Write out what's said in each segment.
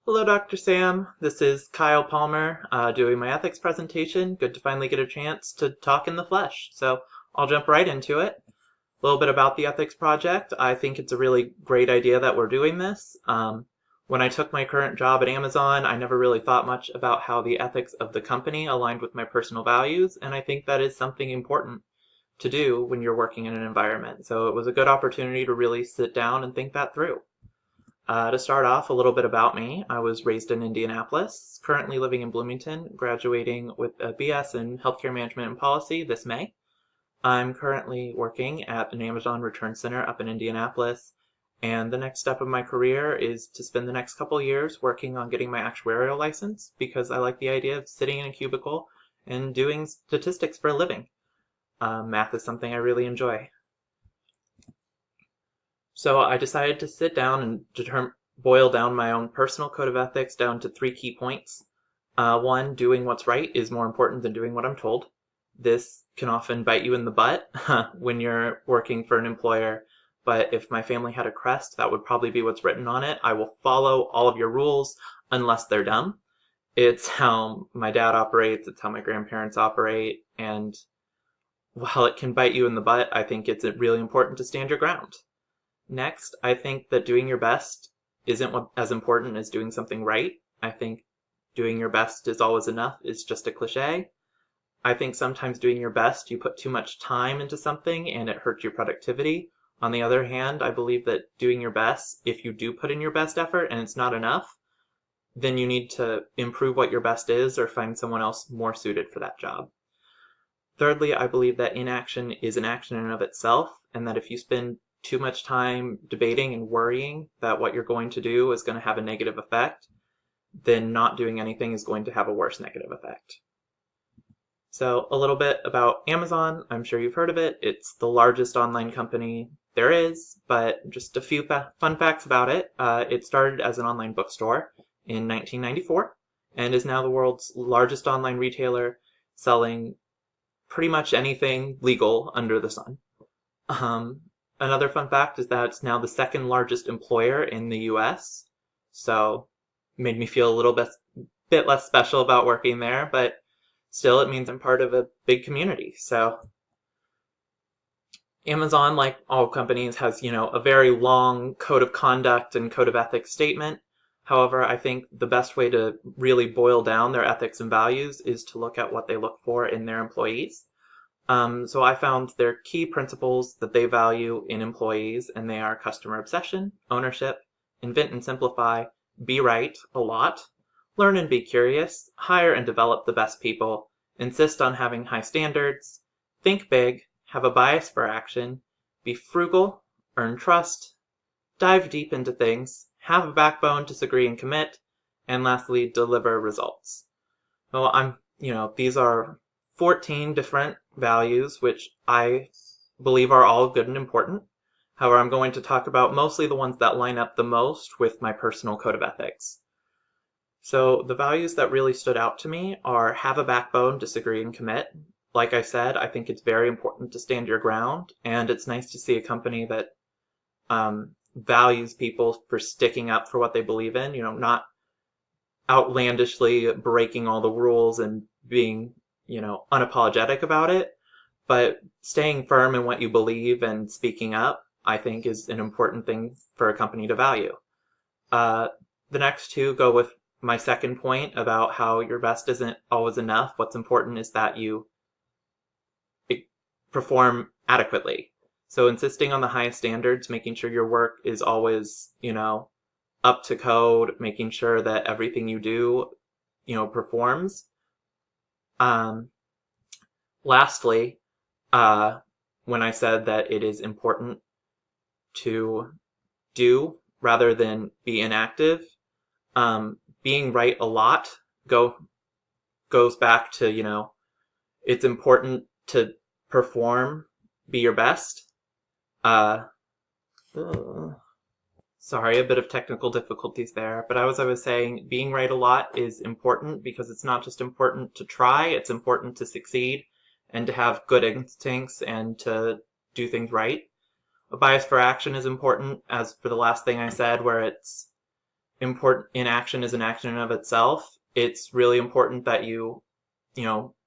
Hello, Dr. Sam. This is Kyle Palmer doing my ethics presentation. Good to finally get a chance to talk in the flesh. So I'll jump right into it. A little bit about the ethics project. I think it's a really great idea that we're doing this. When I took my current job at Amazon, I never really thought much about how the ethics of the company aligned with my personal values, and I think that is something important to do when you're working in an environment. So it was a good opportunity to really sit down and think that through. To start off, a little bit about me. I was raised in Indianapolis, currently living in Bloomington, graduating with a BS in Healthcare Management and Policy this May. I'm currently working at an Amazon Return Center up in Indianapolis, and the next step of my career is to spend the next couple years working on getting my actuarial license because I like the idea of sitting in a cubicle and doing statistics for a living. Math is something I really enjoy. So I decided to sit down and boil down my own personal code of ethics down to 3 key points. One, doing what's right is more important than doing what I'm told. This can often bite you in the butt when you're working for an employer, but if my family had a crest, that would probably be what's written on it. I will follow all of your rules unless they're dumb. It's how my dad operates, it's how my grandparents operate, and while it can bite you in the butt, I think it's really important to stand your ground. Next, I think that doing your best isn't as important as doing something right. I think doing your best is always enough is just a cliche. I think sometimes doing your best, you put too much time into something and it hurts your productivity. On the other hand, I believe that doing your best, if you do put in your best effort and it's not enough, then you need to improve what your best is or find someone else more suited for that job. Thirdly, I believe that inaction is an action in and of itself, and that if you spend too much time debating and worrying that what you're going to do is going to have a negative effect, then not doing anything is going to have a worse negative effect. So a little bit about Amazon. I'm sure you've heard of it. It's the largest online company there is, but just a few fun facts about it. It started as an online bookstore in 1994 and is now the world's largest online retailer, selling pretty much anything legal under the sun. Another fun fact is that it's now the second largest employer in the US, so made me feel a little bit less special about working there, but still it means I'm part of a big community. So Amazon, like all companies, has, a very long code of conduct and code of ethics statement. However, I think the best way to really boil down their ethics and values is to look at what they look for in their employees. So I found their key principles that they value in employees, and they are customer obsession, ownership, invent and simplify, be right a lot, learn and be curious, hire and develop the best people, insist on having high standards, think big, have a bias for action, be frugal, earn trust, dive deep into things, have a backbone, disagree and commit, and lastly, deliver results. Well, these are 14 different values, which I believe are all good and important. However, I'm going to talk about mostly the ones that line up the most with my personal code of ethics. So the values that really stood out to me are have a backbone, disagree, and commit. Like I said, I think it's very important to stand your ground, and it's nice to see a company that values people for sticking up for what they believe in, not outlandishly breaking all the rules and being, unapologetic about it, but staying firm in what you believe and speaking up, I think, is an important thing for a company to value. The next two go with my second point about how your best isn't always enough. What's important is that you perform adequately. So insisting on the highest standards, making sure your work is always, up to code, making sure that everything you do, performs. Lastly, when I said that it is important to do rather than be inactive, being right a lot goes back to, it's important to perform, be your best. Sorry, a bit of technical difficulties there, but as I was saying, being right a lot is important because it's not just important to try, it's important to succeed and to have good instincts and to do things right. A bias for action is important, as for the last thing I said, where it's inaction is an action in of itself. It's really important that you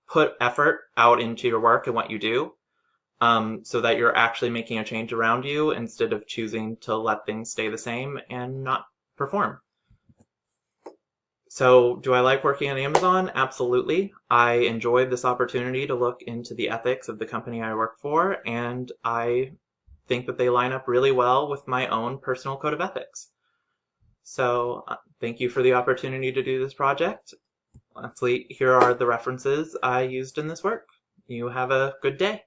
put effort out into your work and what you do, so that you're actually making a change around you instead of choosing to let things stay the same and not perform. So, do I like working on Amazon? Absolutely. I enjoyed this opportunity to look into the ethics of the company I work for, and I think that they line up really well with my own personal code of ethics. So, thank you for the opportunity to do this project. Lastly, here are the references I used in this work. You have a good day.